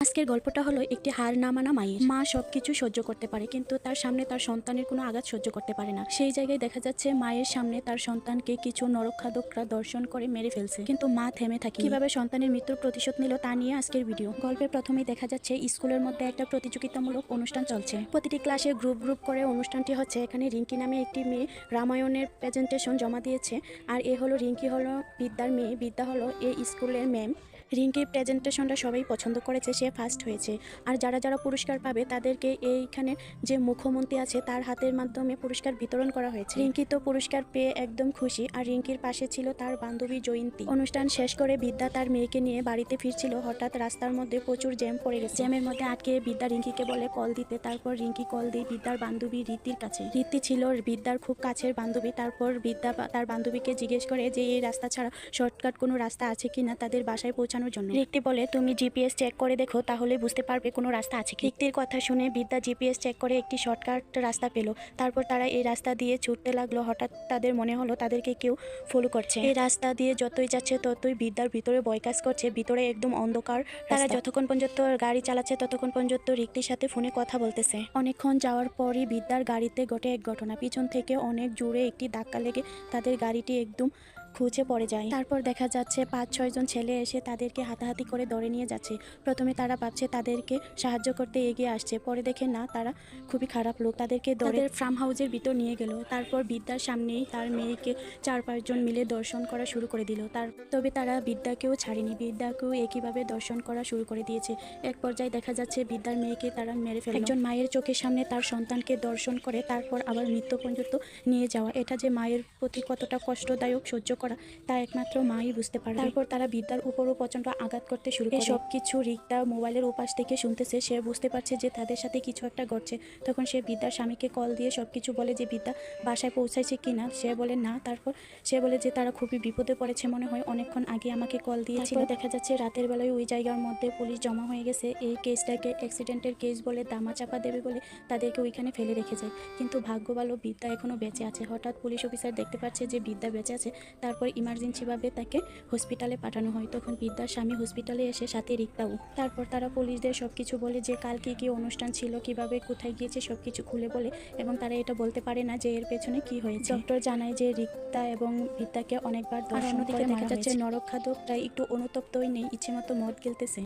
আজকের গল্পটা হলো একটি হার না মানা মায়ের। মা সবকিছু সহ্য করতে পারে, কিন্তু তার সামনে তার সন্তানের কোনো আঘাত সহ্য করতে পারে না। সেই জায়গায় দেখা যাচ্ছে মায়ের সামনে তার সন্তানকে কিছু নরখাদকরা দর্শন করে মেরে ফেলছে, কিন্তু মা থেমে থাকে। কিভাবে সন্তানের মৃত্যুর প্রতিশোধ নিল তা নিয়ে আজকের ভিডিও। গল্পের প্রথমেই দেখা যাচ্ছে স্কুলের মধ্যে একটা প্রতিযোগিতামূলক অনুষ্ঠান চলছে। প্রতিটি ক্লাসে গ্রুপ গ্রুপ করে অনুষ্ঠানটি হচ্ছে। এখানে রিঙ্কি নামে একটি মেয়ে রামায়ণের প্রেজেন্টেশন জমা দিয়েছে। আর এ হলো রিঙ্কি, হলো বিদ্যার মেয়ে। বিদ্যা হলো এই স্কুলের ম্যাম। রিঙ্কির প্রেজেন্টেশনটা সবাই পছন্দ করেছে, সে ফার্স্ট হয়েছে। আর যারা যারা পুরস্কার পাবে তাদেরকে এইখানে যে মুখ্যমন্ত্রী আছে তার হাতের মাধ্যমে পুরস্কার বিতরণ করা হয়েছে। রিঙ্কি তো পুরস্কার পেয়ে একদম খুশি, আর রিঙ্কির পাশে ছিল তার বান্ধবী জয়ন্তী। অনুষ্ঠান শেষ করে বিদ্যা তার মেয়েকে নিয়ে বাড়িতে ফিরছিল। হঠাৎ রাস্তার মধ্যে প্রচুর জ্যাম পড়ে গেছে। জ্যামের মধ্যে আটকে বিদ্যা রিঙ্কিকে বলে কল দিতে। তারপর রিঙ্কি কল দিয়ে বিদ্যার বান্ধবী রীতির কাছে। রীতি ছিল বিদ্যার খুব কাছের বান্ধবী। তারপর বিদ্যা তার বান্ধবীকে জিজ্ঞেস করে যে এই রাস্তা ছাড়া শর্টকাট কোনো রাস্তা আছে কিনা তাদের বাসায় পৌঁছানোর জন্য। রিক্তি বলে তুমি জিপিএস চেক করে দেখো, তাহলে বুঝতে পারবে কোনো রাস্তা আছে কি। রিক্তির কথা শুনে বিদ্যা জিপিএস চেক করে একটি শর্টকাট রাস্তা পেল। তারপর তারা এই রাস্তা দিয়ে ছুটতে লাগলো। হঠাৎ তাদের মনে হলো তাদেরকে কেউ ফলো করছে। এই রাস্তা দিয়ে যতই যাচ্ছে ততই বিদ্যার ভিতরে ভয় কাজ করছে। ভিতরে একদম অন্ধকার। তারা যতক্ষণ পর্যন্ত গাড়ি চালাচ্ছে ততক্ষণ পর্যন্ত রিক্তির সাথে ফোনে কথা বলতেছে। অনেকক্ষণ যাওয়ার পরই বিদ্যার গাড়িতে ঘটে এক ঘটনা। পিছন থেকে অনেক জোরে একটি ধাক্কা লেগে তাদের গাড়িটি একদম খুঁজে পড়ে যায়। তারপর দেখা যাচ্ছে 5-6 জন ছেলে এসে তাদেরকে হাতাহাতি করে ধরে নিয়ে যাচ্ছে। প্রথমে তারা ভাবছে তাদেরকে সাহায্য করতে এগিয়ে আসছে, পরে দেখে না তারা খুবই খারাপ লোক। তাদেরকে ধরে ফার্ম হাউসের ভিতর নিয়ে গেল। তারপর বিদ্যার সামনেই তার মেয়েকে 4-5 জন মিলে দর্শন করা শুরু করে দিল। তবে তারা বিদ্যাকেও ছাড়েনি, বিদ্যাকেও একইভাবে দর্শন করা শুরু করে দিয়েছে। এক পর্যায়ে দেখা যাচ্ছে বিদ্যার মেয়েকে তারা মেরে ফেলল। একজন মায়ের চোখের সামনে তার সন্তানকে দর্শন করে তারপর আবার মৃত্যু পর্যন্ত নিয়ে যাওয়া, এটা যে মায়ের প্রতি কতটা কষ্টদায়ক সহ্য করা তা একমাত্র মাই বুঝতে পারে। তারপর তারা বিদ্যার উপরও প্রচন্ড আঘাত করতে শুরু করে। সবকিছু রিক্তা মোবাইলের উপাস থেকে শুনতেছে। সে বুঝতে পারছে যে তাদের সাথে কিছু একটা ঘটছে। তখন সে বিদ্যার স্বামীকে কল দিয়ে সবকিছু বলে যে বিদ্যা বাসায় পৌঁছাইছে কিনা। সে বলে না। তারপর সে বলে যে তারা খুবই বিপদে পড়েছে, মনে হয় অনেকক্ষণ আগে আমাকে কল দিয়েছিল। দেখা যাচ্ছে রাতের বেলায় ওই জায়গার মধ্যে পুলিশ জমা হয়ে গেছে। এই কেসটাকে অ্যাক্সিডেন্টের কেস বলে দামা চাপা দেবে বলে তাদেরকে ওইখানে ফেলে রেখে যায়। কিন্তু ভাগ্য ভালো বিদ্যা এখনো বেঁচে আছে। হঠাৎ পুলিশ অফিসার দেখতে পাচ্ছে যে বিদ্যা বেঁচে আছে। তারপর ইমার্জেন্সিভাবে তাকে হসপিটালে পাঠানো হয়। তখন বিদ্যার স্বামী হসপিটালে এসে সাথে রিক্তাও। তারপর তারা পুলিশদের সবকিছু বলে যে কাল কি অনুষ্ঠান ছিল, কিভাবে কোথায় গিয়েছে সবকিছু খুলে বলে, এবং তারা এটা বলতে পারে না যে এর পেছনে কি হয়েছে। ডক্টর জানায় যে রিক্তা এবং বিদ্যাকে অনেকবার দর্শন করে দেখা যাচ্ছে নরখাদকটা একটু অনুতপ্তই নেই, ইচ্ছেমতো মদ গিলতেছে।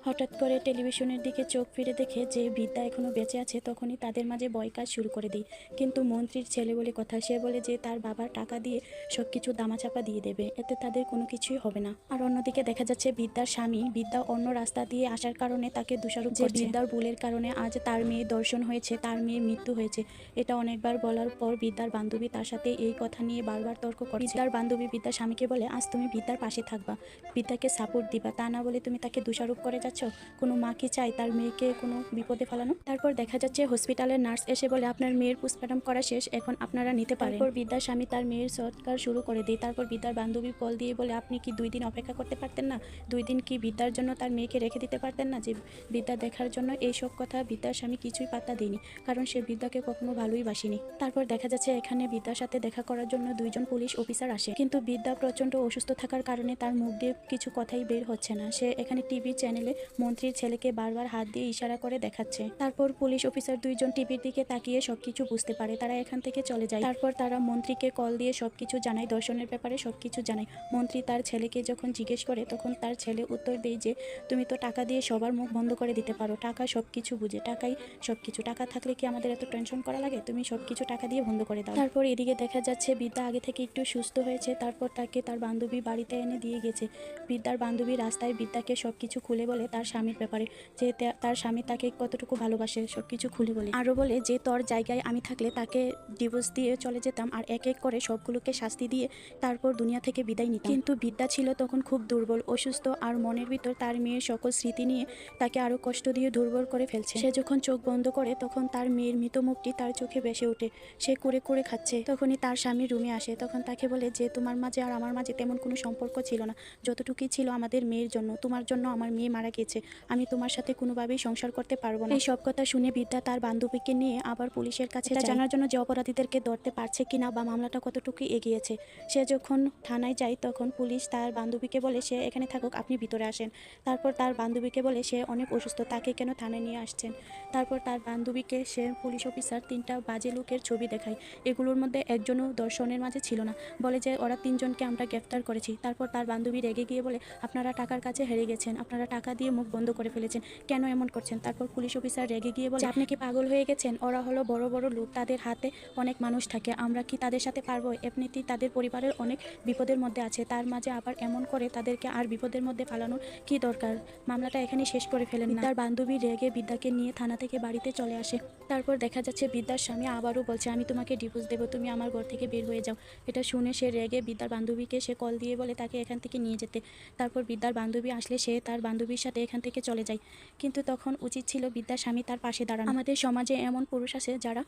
হঠাৎ করে টেলিভিশনের দিকে চোখ ফিরে দেখে যে বিদ্যা এখনো বেঁচে আছে। তখনই তাদের মাঝে ভয় কাজ শুরু করে দেয়। কিন্তু মন্ত্রীর ছেলে বলে কথা, সে বলে যে তার বাবার টাকা দিয়ে সবকিছু দামাচাপা দিয়ে দেবে, এতে তাদের কোনো কিছুই হবে না। আর অন্যদিকে দেখা যাচ্ছে বিদ্যার স্বামী, বিদ্যা অন্য রাস্তা দিয়ে আসার কারণে তাকে দোষারোপ করছে। বিদ্যার ভুলের কারণে আজ তার মেয়ের দর্শন হয়েছে, তার মেয়ের মৃত্যু হয়েছে। এটা অনেকবার বলার পর বিদ্যার বান্ধবী তার সাথে এই কথা নিয়ে বারবার তর্ক করে। বিদ্যার বান্ধবী বিদ্যার স্বামীকে বলে আজ তুমি বিদ্যার পাশে থাকবা, বিদ্যাকে সাপোর্ট দিবা, তা না বলে তুমি তাকে দোষারোপ করে যাচ্ছ। কোনো মা কি চায় তার মেয়েকে কোনো বিপদে ফেলানো? তারপর দেখা যাচ্ছে হসপিটালের নার্স এসে বলে আপনার মেয়ের পোস্টমর্টম করা শেষ, এখন আপনারা নিতে পারেন। তারপর বিদ্যার স্বামী তার মেয়ের সৎকার শুরু করে দেয়। তারপর বিদ্যার বান্ধবী কল দিয়ে বলে আপনি কি 2 দিন অপেক্ষা করতে পারতেন না? 2 দিন কি বিদ্যার জন্য তার মেয়েকে রেখে দিতে পারতেন না? যে বিদ্যা দেখার জন্য এইসব কথা বিদ্যার স্বামী কিছুই পাত্তা দেয়নি, কারণ সে বিদ্যাকে কখনো ভালোই বাসেনি। তারপর দেখা যাচ্ছে এখানে বিদ্যার সাথে দেখা করার জন্য 2 জন পুলিশ অফিসার আসে, কিন্তু বিদ্যা প্রচন্ড অসুস্থ থাকার কারণে তার মুখ দিয়ে কিছু কথাই বের হচ্ছে না। সে এখানে টিভি চ্যানেলে মন্ত্রীর ছেলেকে বারবার হাত দিয়ে ইশারা করে দেখাচ্ছে। তারপর পুলিশ অফিসার 2 জন টিভির দিকে তাকিয়ে সবকিছু বুঝতে পারে, তারা এখান থেকে চলে যায়। তারপর তারা মন্ত্রীকে কল দিয়ে সবকিছু জানায়, দর্শনের ব্যাপারে সবকিছু জানায়। মন্ত্রী তার ছেলেকে যখন জিজ্ঞেস করে তখন তার ছেলে উত্তর দেয় যে তুমি তো টাকা দিয়ে সবার মুখ বন্ধ করে দিতে পারো, টাকা সবকিছু বুঝে, টাকাই সবকিছু, টাকা থাকলে কি আমাদের এত টেনশন করা লাগে? তুমি সবকিছু টাকা দিয়ে বন্ধ করে দাও। তারপর এদিকে দেখা যাচ্ছে বিদ্যা আগে থেকে একটু সুস্থ হয়েছে। তারপর তাকে তার বান্ধবী বাড়িতে এনে দিয়ে গেছে। বিদ্যার বান্ধবী রাস্তায় বিদ্যাকে সবকিছু খুলে বলে তার স্বামীর ব্যাপারে, যে তার স্বামী তাকে কতটুকু ভালোবাসে সবকিছু খুলে বলে। আরও বলে যে তোর জায়গায় আমি থাকলে তাকে ডিভোর্স দিয়ে চলে যেতাম আর এক এক করে সবগুলোকে শাস্তি দিয়ে তারপর দুনিয়া থেকে বিদায় নিতাম। কিন্তু বিদ্যা ছিল তখন খুব দুর্বল, অসুস্থ, আর মনের ভিতর তার মেয়ের সকল স্মৃতি নিয়ে তাকে আরো কষ্ট দিয়ে দুর্বল করে ফেলছে। সে যখন চোখ বন্ধ করে তখন তার মেয়ের মৃত মুখটি তার চোখে ভেসে ওঠে। সে কুরে কুরে খাচ্ছে। তখনই তার স্বামী রুমে আসে। তখন তাকে বলে যে তোমার মাঝে আর আমার মাঝে তেমন কোনো সম্পর্ক ছিল না, যতটুকুই ছিল আমাদের মেয়ের জন্য, তোমার জন্য আমার মেয়ে মারা গেছে। লাগিয়েছে, আমি তোমার সাথে কোনোভাবেই সংসার করতে পারবো না। এই সব কথা শুনে বিদ্যা তার বান্ধবীকে নিয়ে আবার পুলিশের কাছে জানার জন্য যে অপরাধীদেরকে ধরতে পারছে কিনা বা মামলাটা কতটুকু এগিয়েছে। সে যখন থানায় যায় তখন পুলিশ তার বান্ধবীকে বলে সে এখানে থাকুক, আপনি ভিতরে আসেন। তারপর তার বান্ধবীকে বলে সে অনেক অসুস্থ, তাকে কেন থানায় নিয়ে আসছেন। তারপর তার বান্ধবীকে সে পুলিশ অফিসার 3টা বাজে লোকের ছবি দেখায়। এগুলোর মধ্যে একজনও দর্শনের মাঝে ছিল না, বলে যে ওরা 3জনকে আমরা গ্রেফতার করেছি। তারপর তার বান্ধবী রেগে গিয়ে বলে আপনারা টাকার কাছে হেরে গেছেন, আপনারা টাকা দিয়ে মুখ বন্ধ করে ফেলেছেন, কেন এমন করছেন। তারপর পুলিশ অফিসার রেগে গিয়ে বলে আপনি কি পাগল হয়ে গেছেন, ওরা হলো বড় বড় লোক, তাদের হাতে অনেক মানুষ থাকে, আমরা কি তাদের সাথে পারবো। এমনিতেই তাদের পরিবারের অনেক বিপদের মধ্যে আছে, তার মাঝে আবার এমন করে তাদেরকে আর বিপদের মধ্যে ফালানোর কি দরকার, মামলাটা এখানে শেষ করে ফেলেন না। তার বান্ধবী রেগে বিদ্যাকে নিয়ে থানা থেকে বাড়িতে চলে আসে। তারপর দেখা যাচ্ছে বিদ্যার স্বামী আবারও বলছে আমি তোমাকে ডিভোর্স দেবো, তুমি আমার ঘর থেকে বের হয়ে যাও। এটা শুনে সে রেগে বিদ্যার বান্ধবীকে সে কল দিয়ে বলে তাকে এখান থেকে নিয়ে যেতে। তারপর বিদ্যার বান্ধবী আসলে সে তার বান্ধবীর সাথে এখান থেকে চলে যায়। কিন্তু তখন উচিত ছিল বিদ্যার স্বামী তার পাশে দাঁড়ানো। আমাদের সমাজে এমন পুরুষ আছে যারা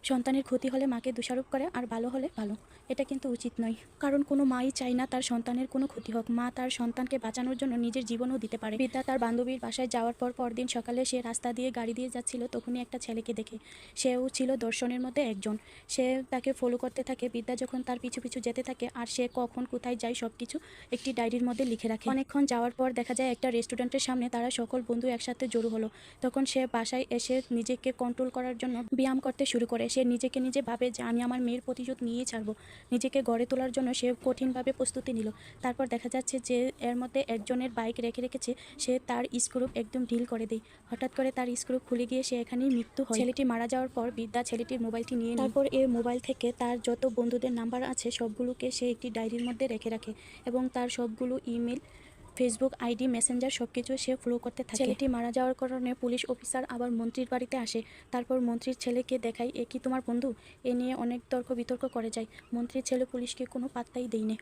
সন্তানের ক্ষতি হলে মাকে দোষারোপ করে আর ভালো হলে ভালো, এটা কিন্তু উচিত নয়। কারণ কোনো মাই চায় না তার সন্তানের কোনো ক্ষতি হোক, মা তার সন্তানকে বাঁচানোর জন্য নিজের জীবনও দিতে পারে। বিদ্যা তার বান্ধবীর বাসায় যাওয়ার পর পরদিন সকালে সে রাস্তা দিয়ে গাড়ি দিয়ে যাচ্ছিল, তখনই একটা ছেলেকে দেখে। সেও ছিল দর্শনের মধ্যে একজন। সে তাকে ফলো করতে থাকে। বিদ্যা যখন তার পিছু পিছু যেতে থাকে আর সে কখন কোথায় যায় সব কিছু একটি ডায়েরির মধ্যে লিখে রাখে। অনেকক্ষণ যাওয়ার পর দেখা যায় একটা রেস্টুরেন্টের সামনে তারা সকল বন্ধু একসাথে জড়ো হলো। তখন সে বাসায় এসে নিজেকে কন্ট্রোল করার জন্য ব্যায়াম করতে শুরু করে। সে নিজেকে নিজে ভাবে যে আমি আমার মেয়ের প্রতিশোধ নিয়েই ছাড়বো। নিজেকে গড়ে তোলার জন্য সে কঠিনভাবে প্রস্তুতি নিল। তারপর দেখা যাচ্ছে যে এর মধ্যে একজনের বাইক রেখেছে, সে তার স্ক্রু একদম ঢিল করে দেয়। হঠাৎ করে তার স্ক্রু খুলে গিয়ে সে এখানেই মৃত্যু হয়। ছেলেটি মারা যাওয়ার পর বিদ্যা ছেলেটির মোবাইলটি নিয়ে তারপর এই মোবাইল থেকে তার যত বন্ধুদের নাম্বার আছে সবগুলোকে সে একটি ডায়েরির মধ্যে রেখে রাখে এবং তার সবগুলো ইমেল, ফেসবুক আইডি, মেসেঞ্জার সবকিছু সে ফলো করতে থাকে। ছেলেটি মারা যাওয়ার কারণে পুলিশ অফিসার আবার মন্ত্রীর বাড়িতে আসে। তারপর মন্ত্রীর ছেলেকে দেখায় এ কি তোমার বন্ধু, এ নিয়ে অনেক তর্ক বিতর্ক করে যায়। মন্ত্রীর ছেলে পুলিশকে কোনো পাত্তাই দেয়নি।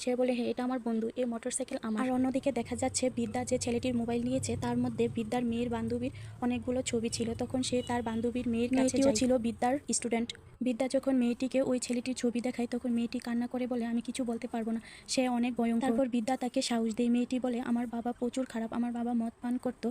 সে বলে হ্যাঁ এটা আমার বন্ধু, এই মোটরসাইকেল আমার। আর অন্যদিকে দেখা যাচ্ছে বিদ্যা যে ছেলেটির মোবাইল নিয়েছে তার মধ্যে বিদ্যার মেয়ের বান্ধবীর অনেকগুলো ছবি ছিল। তখন সে তার বান্ধবীর মেয়ের কাছে ছিল বিদ্যার স্টুডেন্ট। বিদ্যা যখন মেয়েটিকে ওই ছেলেটির ছবি দেখায় তখন মেয়েটি কান্না করে বলে আমি কিছু বলতে পারবো না, সে অনেক ভয়ঙ্কর। তারপর বিদ্যা তাকে সাহস দেয়। মেয়েটি বলে আমার বাবা প্রচুর খারাপ, আমার বাবা মদ পান করতো,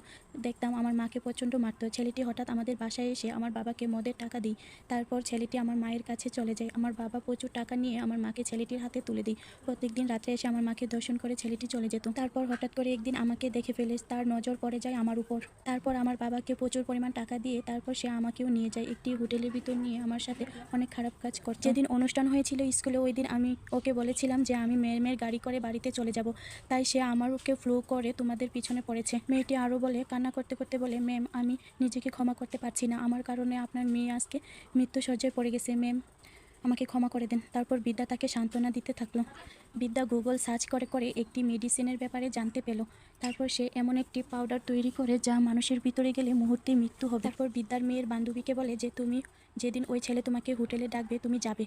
দেখতাম আমার মাকে প্রচণ্ড মারতো। ছেলেটি হঠাৎ আমাদের বাসায় এসে আমার বাবাকে মদের টাকা দিই। তারপর ছেলেটি আমার মায়ের কাছে চলে যায়। আমার বাবা প্রচুর টাকা নিয়ে আমার মাকে ছেলেটির হাতে তুলে দিই। প্রত্যেকদিন রাত্রে এসে আমার মাকে দর্শন করে ছেলেটি চলে যেত। তারপর হঠাৎ করে একদিন আমাকে দেখে ফেলে, তার নজর পড়ে যায় আমার উপর। তারপর আমার বাবাকে প্রচুর পরিমাণ টাকা দিয়ে তারপর সে আমাকেও নিয়ে যায় একটি হোটেলের ভিতর নিয়ে আমার সাথে অনেক খারাপ কাজ করছে। যেদিন অনুষ্ঠান হয়েছিল স্কুলে ওই দিন আমি ওকে বলেছিলাম যে আমি মেয়ের গাড়ি করে বাড়িতে চলে যাব, তাই সে আমার ওকে ফ্লো করে তোমাদের পিছনে পড়েছে। মেয়েটি আরও বলে কান্না করতে করতে বলে ম্যাম আমি নিজেকে ক্ষমা করতে পারছি না, আমার কারণে আপনার মেয়ে আজকে মৃত্যুসজ্জায় পড়ে গেছে, ম্যাম আমাকে ক্ষমা করে দেন। তারপর বিদ্যা তাকে সান্ত্বনা দিতে থাকলো। বিদ্যা গুগল সার্চ করে করে একটি মেডিসিনের ব্যাপারে জানতে পেল। তারপর সে এমন একটি পাউডার তৈরি করে যা মানুষের ভিতরে গেলে মুহূর্তেই মৃত্যু হবে। তারপর বিদ্যার মেয়ের বান্ধবীকে বলে যে তুমি যেদিন ওই ছেলে তোমাকে হোটেলে ডাকবে তুমি যাবে,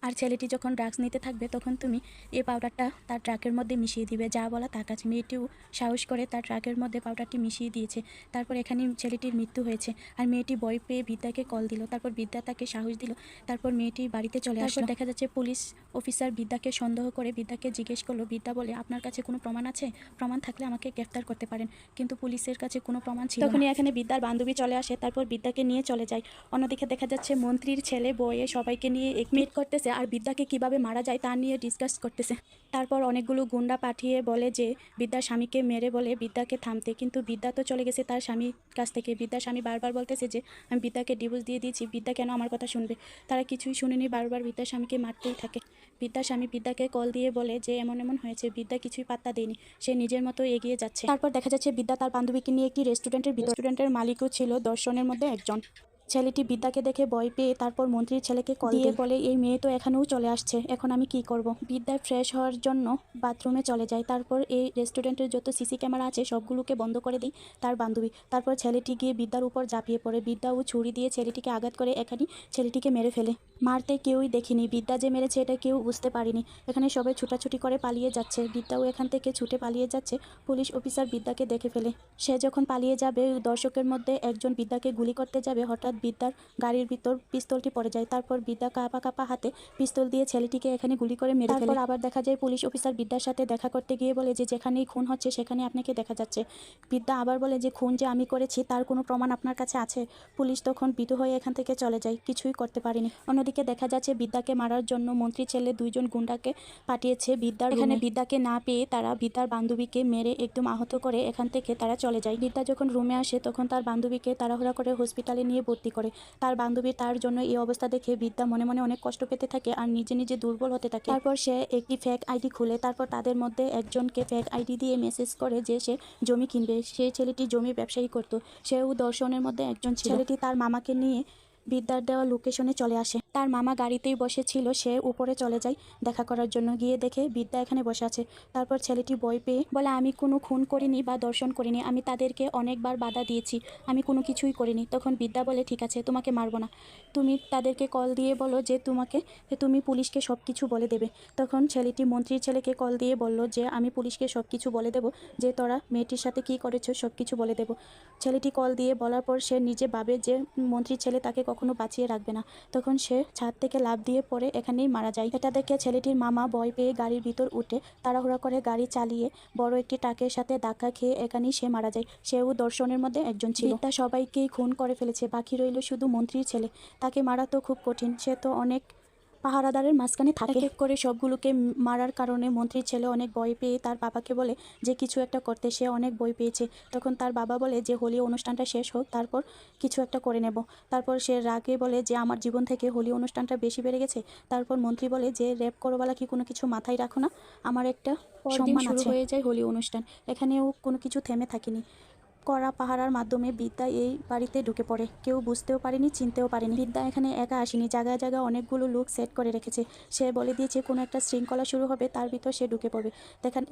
আর ছেলেটি যখন ড্রাগস নিতে থাকবে তখন তুমি এই পাউডারটা তার ট্রাকের মধ্যে মিশিয়ে দিবে, যা বলা তার কাছে। মেয়েটিও সাহস করে তার ট্রাকের মধ্যে পাউডারটি মিশিয়ে দিয়েছে। তারপর এখানে ছেলেটির মৃত্যু হয়েছে। আর মেয়েটি ভয় পেয়ে বিদ্যাকে কল দিল। তারপর বিদ্যা তাকে সাহস দিল। তারপর মেয়েটি বাড়িতে চলে আসলো। দেখা যাচ্ছে পুলিশ অফিসার বিদ্যাকে সন্দেহ করে বিদ্যাকে জিজ্ঞেস করলো। বিদ্যা বলে আপনার কাছে কোনো প্রমাণ আছে, প্রমাণ থাকলে আমাকে গ্রেফতার করতে পারেন। কিন্তু পুলিশের কাছে কোনো প্রমাণ ছিল না। তখনই এখানে বিদ্যার বান্ধবী চলে আসে। তারপর বিদ্যাকে নিয়ে চলে যায়। অন্যদিকে দেখা যাচ্ছে মন্ত্রীর ছেলে বয়ে সবাইকে নিয়ে মিট করতেছে আর বিদ্যাকে কিভাবে মারা যায় তা নিয়ে ডিসকাস করতেছে। তারপর অনেকগুলো গুন্ডা পাঠিয়ে বলে যে বিদ্যার স্বামীকে মেরে বলে বিদ্যাকে থামতে, কিন্তু বিদ্যা তো চলে গেছে তার স্বামীর কাছ থেকে। বিদ্যার স্বামী বারবার বলতেছে যে আমি বিদ্যাকে ডিভোর্স দিয়ে দিয়েছি, বিদ্যা কেন আমার কথা শুনবে। তারা কিছুই শুনেনি, বারবার বিদ্যার স্বামীকে মারতেই থাকে। বিদ্যার স্বামী বিদ্যাকে কল দিয়ে বলে যে এমন এমন হয়েছে। বিদ্যা কিছুই পাত্তা দেয়নি, সে নিজের মতো এগিয়ে যাচ্ছে। তারপর দেখা যাচ্ছে বিদ্যা তার বান্ধবীকে নিয়ে একটি রেস্টুরেন্টের মালিকও ছিল দর্শনের মধ্যে একজন। ছেলেটি বিদ্যাকে দেখে ভয় পেয়ে তারপর মন্ত্রীর ছেলেকে কল দিয়ে বলে এই মেয়ে তো এখানেও চলে আসছে, এখন আমি কি করব। বিদ্যা ফ্রেশ হওয়ার জন্য বাথরুমে চলে যায়। তারপর এই রেস্টুরেন্টের যত সিসি ক্যামেরা আছে সবগুলোকে বন্ধ করে দেয় তার বান্ধবী। তারপর ছেলেটি গিয়ে বিদ্যার উপর ঝাঁপিয়ে পড়ে। বিদ্যাও ছুরি দিয়ে ছেলেটিকে আঘাত করে এখানেই ছেলেটিকে মেরে ফেলে। মারতে কেউই দেখিনি, বিদ্যা যে মেরেছে এটা কেউ বুঝতে পারেনি। এখানে সবাই ছুটাছুটি করে পালিয়ে যাচ্ছে। বিদ্যাও এখান থেকে ছুটে পালিয়ে যাচ্ছে। পুলিশ অফিসার বিদ্যাকে দেখে ফেলে। সে যখন পালিয়ে যাবে দর্শকের মধ্যে একজন বিদ্যাকে গুলি করতে যাবে, হঠাৎ বিদ্যার গাড়ির ভিতর পিস্তলটি পড়ে যায়। তারপর বিদ্যা কাঁপা কাঁপা হাতে পিস্তল দিয়ে ছেলেটিকে এখানে গুলি করে মেরে ফেলে। তারপর আবার দেখা যায় পুলিশ অফিসার বিদ্যার সাথে দেখা করতে গিয়ে বলে যে যেখানেই খুন হচ্ছে সেখানে আপনাকে দেখা যাচ্ছে। বিদ্যা আবার বলে যে খুন যে আমি করেছি তার কোনো প্রমাণ আপনার কাছে আছে? পুলিশ তখন ভীতু হয়ে এখান থেকে চলে যায়, কিছুই করতে পারেনি। অন্যদিকে দেখা যাচ্ছে বিদ্যাকে মারার জন্য মন্ত্রী ছেলে 2জন গুন্ডাকে পাঠিয়েছে বিদ্যার এখানে। বিদ্যাকে না পেয়ে তারা বিদ্যার বান্ধবীকে মেরে একদম আহত করে এখান থেকে তারা চলে যায়। বিদ্যা যখন রুমে আসে তখন তার বান্ধবীকে তাড়াহুড়া করে হসপিটালে নিয়ে ভর্তি করে। তার বান্ধবী তার জন্য এই অবস্থা দেখে বিদ্যা মনে মনে অনেক কষ্ট পেতে থাকে আর নিজে নিজে দুর্বল হতে থাকে। তারপর সে একটি ফেক আইডি খুলে তারপর তাদের মধ্যে একজনকে ফেক আইডি দিয়ে মেসেজ করে যে সে জমি কিনবে। সেই ছেলেটি জমি ব্যবসায়ী করত, সেও দর্শনের মধ্যে একজন ছিল। ছেলেটি তার মামাকে নিয়ে বিদ্যার দেওয়া লোকেশনে চলে আসে। তার মামা গাড়িতেই বসেছিল, সে উপরে চলে যায় দেখা করার জন্য। গিয়ে দেখে বিদ্যা এখানে বসে আছে। তারপর ছেলেটি ভয় পেয়ে বলে আমি কোনো খুন করিনি বা দর্শন করিনি, আমি তাদেরকে অনেকবার বাধা দিয়েছি, আমি কোনো কিছুই করিনি। তখন বিদ্যা বলে ঠিক আছে, তোমাকে মারবো না, তুমি তাদেরকে কল দিয়ে বলো যে তুমি পুলিশকে সব কিছু বলে দেবে। তখন ছেলেটি মন্ত্রীর ছেলেকে কল দিয়ে বলল যে আমি পুলিশকে সব কিছু বলে দেবো, যে তোরা মেয়েটির সাথে কী করেছো সব কিছু বলে দেবো। ছেলেটি কল দিয়ে বলার পর সে নিজে ভাবে যে মন্ত্রীর ছেলে তাকে কখনো বাঁচিয়ে রাখবে না। তখন সে ছাদ থেকে লাফ দিয়ে পড়ে এখানেই মারা যায়। এটা দেখে ছেলেটির মামা ভয় পেয়ে গাড়ির ভিতর উঠে তাড়াহুড়া করে গাড়ি চালিয়ে বড় একটি ট্রাকের সাথে ধাক্কা খেয়ে এখানেই সে মারা যায়। সেও দর্শনের মধ্যে একজন ছিল। বিদ্যা সবাইকেই খুন করে ফেলেছে, বাকি রইল শুধু মন্ত্রীর ছেলে। তাকে মারা তো খুব কঠিন, সে তো অনেক পাহারাদারের মাঝখানে থাকে। এক করে সবগুলোকে মারার কারণে মন্ত্রীর ছেলে অনেক ভয় পেয়ে তার বাবাকে বলে যে কিছু একটা করতে। সে অনেক ভয় পেয়েছে। তখন তার বাবা বলে যে হোলি অনুষ্ঠানটা শেষ হোক, তারপর কিছু একটা করে নেব। তারপর সে রাগে বলে যে আমার জীবন থেকে হোলি অনুষ্ঠানটা বেশি বেড়ে গেছে। তারপর মন্ত্রী বলে যে রেপ করোবালা কি কোনো কিছু মাথায় রাখো না, আমার একটা সম্মান আছে। শুরু হয়ে যায় হোলি অনুষ্ঠান। এখানেও কোনো কিছু থেমে থাকেনি। কড়া পাহারার মাধ্যমে বিদ্যা এই বাড়িতে ঢুকে পড়ে। কেউ বুঝতেও পারেনি, চিনতেও পারেনি। বিদ্যা এখানে একা আসেনি, জায়গায় জায়গায় অনেকগুলো লোক সেট করে রেখেছে। সে বলে দিয়েছে কোনো একটা শৃঙ্খলা শুরু হবে, তার ভিতর সে ঢুকে পড়বে।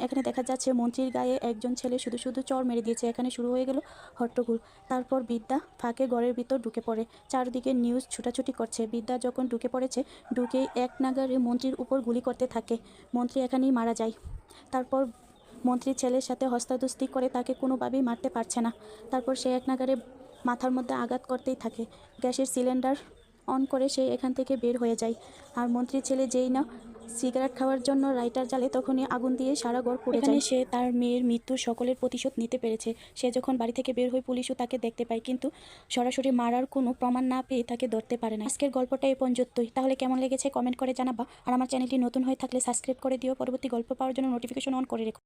এখানে দেখা যাচ্ছে মন্ত্রীর গায়ে একজন ছেলে শুধু শুধু চর মেরে দিয়েছে। এখানে শুরু হয়ে গেল হট্টগোল। তারপর বিদ্যা ফাঁকে ঘরের ভিতর ঢুকে পড়ে। চারদিকে নিউজ ছুটাছুটি করছে। বিদ্যা যখন ঢুকে পড়েছে, ঢুকেই এক নাগারে মন্ত্রীর উপর গুলি করতে থাকে। মন্ত্রী এখানেই মারা যায়। তারপর মন্ত্রীর ছেলের সাথে হস্তাধস্তি করে তাকে কোনোভাবেই মারতে পারছে না। তারপর সে এক নাগারে মাথার মধ্যে আঘাত করতেই থাকে। গ্যাসের সিলিন্ডার অন করে সে এখান থেকে বের হয়ে যায়। আর মন্ত্রীর ছেলে যেই না সিগারেট খাওয়ার জন্য লাইটার জ্বালে তখনই আগুন দিয়ে সারা ঘর পুড়ে যায়। সে তার মেয়ের মৃত্যুর সকলের প্রতিশোধ নিতে পেরেছে। সে যখন বাড়ি থেকে বের হয়ে পুলিশও তাকে দেখতে পায়, কিন্তু সরাসরি মারার কোনো প্রমাণ না পেয়ে তাকে ধরতে পারে না। আজকের গল্পটা এই পর্যন্তই। তাহলে কেমন লেগেছে কমেন্ট করে জানাবা। আর আমার চ্যানেলটি নতুন হয়ে থাকলে সাবস্ক্রাইব করে দিও। পরবর্তী গল্প পাওয়ার জন্য নোটিফিকেশন অন করে রেখো।